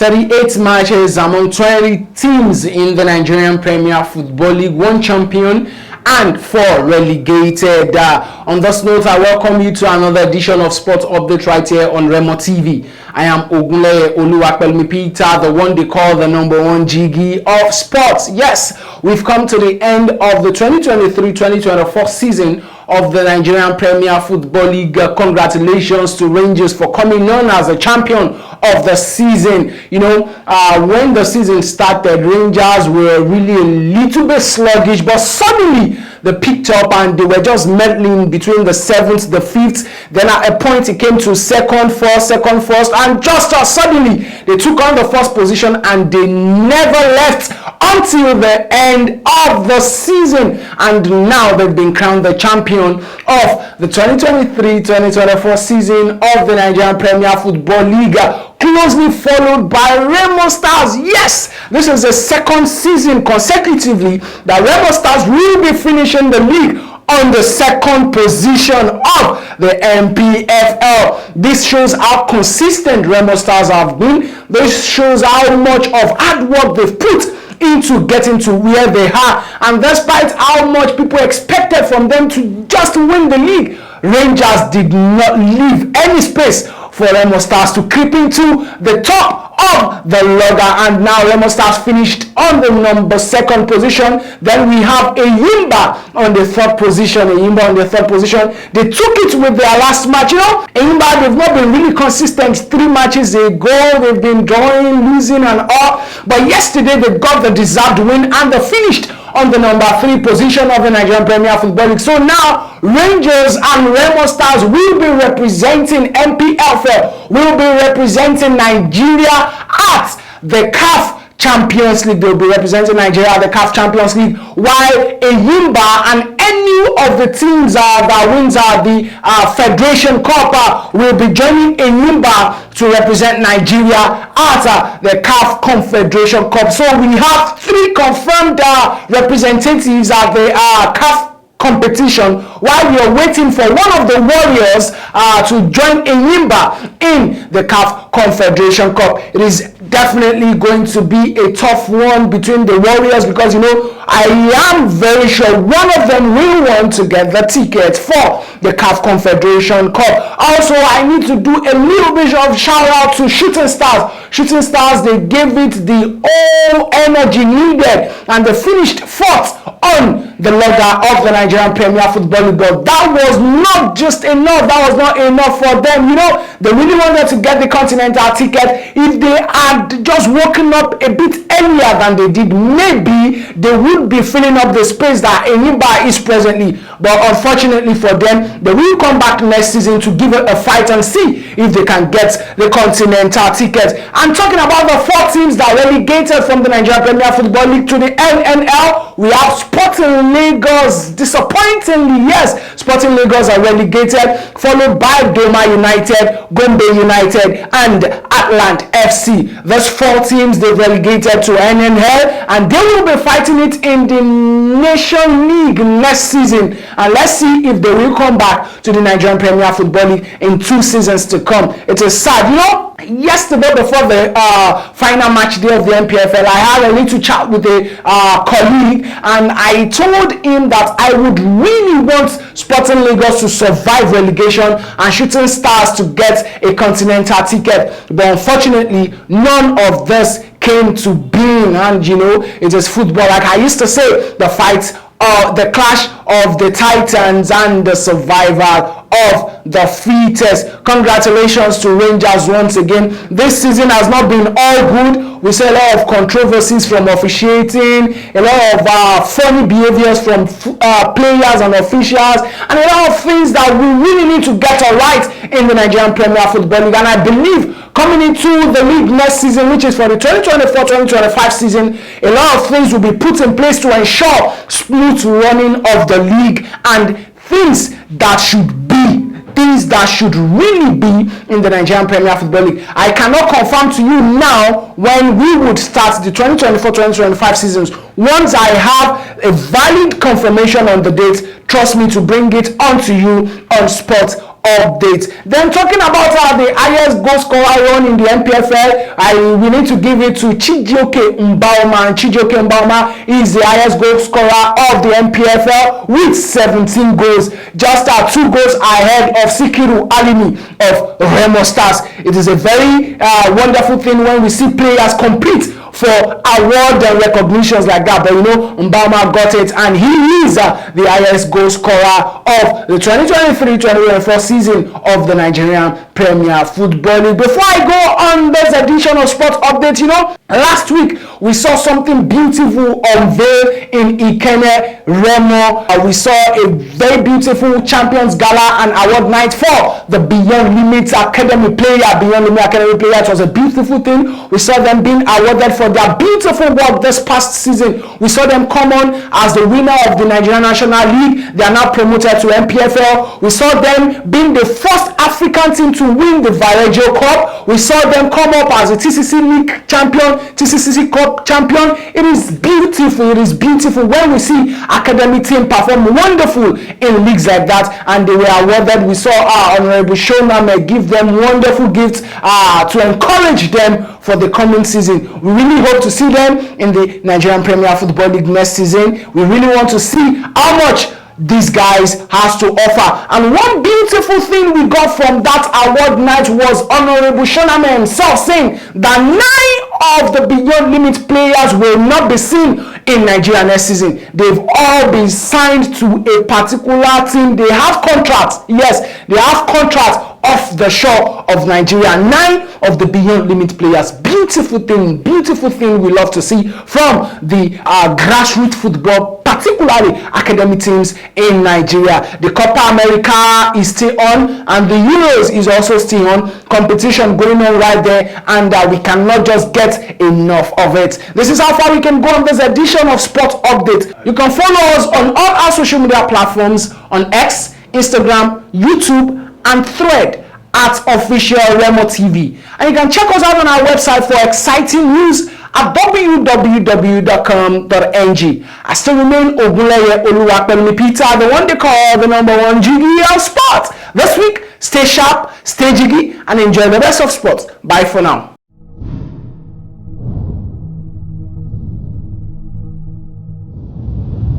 38 matches among 20 teams in the Nigerian Premier Football League, 1 champion and 4 relegated. On this note, I welcome you to another edition of Sports Update right here on Remo TV. I am Ogunleye Oluwapelmi Peter, the one they call the #1 Jiggy of sports. Yes, we've come to the end of the 2023-2024 season of the Nigerian Premier Football League. Congratulations to Rangers for coming on as the champion of the season. You know, when the season started, Rangers were really a little bit sluggish, but suddenly they picked up and they were just meddling between the 7th, the 5th. Then at a point it came to second, first, and just as suddenly they took on the first position and they never left until the end of the season. And now they've been crowned the champion of the 2023-2024 season of the Nigerian Premier Football League, closely followed by Remo Stars. Yes, this is the second season consecutively that Remo Stars will be finishing the league on the second position of the NPFL. This shows how consistent Remo Stars have been. This shows how much of hard work they've put into getting to where they are, and despite how much people expected from them to just win the league, Rangers did not leave any space for Remo Stars to creep into the top of the logger, and now Remo Stars finished on the second position. Then we have Eyimba on the third position. They took it with their last match. You know, Eyimba, they've not been really consistent. 3 matches ago, they've been drawing, losing and all, but yesterday they got the deserved win and they finished on the number 3 position of the Nigerian Premier Football League. So now Rangers and Remo Stars will be representing NPFL, will be representing Nigeria at the CAF Champions League. They'll be representing Nigeria at the CAF Champions League, while Eyimba and any of the teams that wins the Federation Cup will be joining Eyimba to represent Nigeria at the CAF Confederation Cup. So we have 3 confirmed representatives at the CAF competition, while we are waiting for one of the Warriors to join Eyimba in the CAF Confederation Cup. It is definitely going to be a tough one between the Warriors, because, you know, I am very sure one of them will want to get the ticket for the CAF Confederation Cup. Also, I need to do a little bit of shout out to Shooting Stars. Shooting Stars, they gave it the all energy needed and they finished 4th on the ladder of the Nigerian Premier Football League. But that was not just enough. That was not enough for them. You know, they really wanted to get the continental ticket. If they had just woken up a bit earlier than they did, maybe they would be filling up the space that Eyimba is presently. But unfortunately for them, they will come back next season to give it a fight and see if they can get the continental ticket. I'm talking about the 4 teams that relegated from the Nigerian Premier Football League to the NNL. We have Sporting Lagos. Disappointingly, yes, Sporting Lagos are relegated, followed by Gombe United, Gombe United, and Atlant FC. Those 4 teams they relegated to NNL, and they will be fighting it in the Nation League next season. And let's see if they will come back to the Nigerian Premier Football League in 2 seasons to come. It is sad, you know. Yesterday, before the final match day of the NPFL, I had a little chat with a colleague, and I told him that I would really want Sporting Lagos to survive relegation and Shooting Stars to get a continental ticket. But unfortunately, none of this came to being. And you know, it is football. Like I used to say, the fight, the clash of the Titans and the survival of the fittest. Congratulations to Rangers once again. This season has not been all good. We saw a lot of controversies from officiating, a lot of funny behaviors from players and officials, and a lot of things that we really need to get right in the Nigerian Premier Football League. And I believe coming into the league next season, which is for the 2024-2025 season, a lot of things will be put in place to ensure smooth running of the league and things that should really be in the Nigerian Premier Football League. I cannot confirm to you now when we would start the 2024-2025 seasons. Once I have a valid confirmation on the date, trust me to bring it onto you on Sports update. Then talking about the highest goal scorer run in the NPFL, we need to give it to Chijioke Mbauma. And Chijioke Mbauma is the highest goal scorer of the NPFL with 17 goals, just 2 goals ahead of Sikiru Alimi of Remo Stars. It is a very wonderful thing when we see players compete for award and recognitions like that, but Mbauma got it, and he is the highest goal scorer of the 2023-2024 season of the Nigerian Premier Football League. Before I go on this edition of Sports Update, last week we saw something beautiful unveiled in Ikene, Remo. We saw a very beautiful Champions Gala and Award Night for the Beyond Limits Academy player. Beyond Limits Academy player, it was a beautiful thing. We saw them being awarded for their beautiful work this past season. We saw them come on as the winner of the Nigerian National League. They are now promoted to NPFL. We saw them being the first African team to win the Varejo Cup. We saw them come up as the TCC League champion, TCC Cup champion. It is beautiful. It is beautiful when we see academy team perform wonderful in leagues like that, and they were awarded. We saw Honorable Shoname give them wonderful gifts to encourage them for the coming season. We really hope to see them in the Nigerian Premier Football League next season. We really want to see how much these guys has to offer. And one beautiful thing we got from that award night was Honorable Shoname himself saying that 9 of the Beyond Limit players will not be seen in Nigeria next season. They've all been signed to a particular team. They have contracts. Yes, they have contracts off the shore of Nigeria. 9 of the Beyond Limit players. Beautiful thing we love to see from the grassroots football, particularly academy teams in Nigeria. The Copa America is still on, and the Euros is also still on. Competition going on right there, and we cannot just get enough of it. This is how far we can go on this edition of Sports Update. You can follow us on all our social media platforms on X, Instagram, YouTube, and Thread at official Remo TV. And you can check us out on our website for exciting news at www.com.ng. I still remain Ogunleye Oluwapelumi Peter, the one they call the #1 jiggy of sports. This week, stay sharp, stay jiggy, and enjoy the best of sports. Bye for now.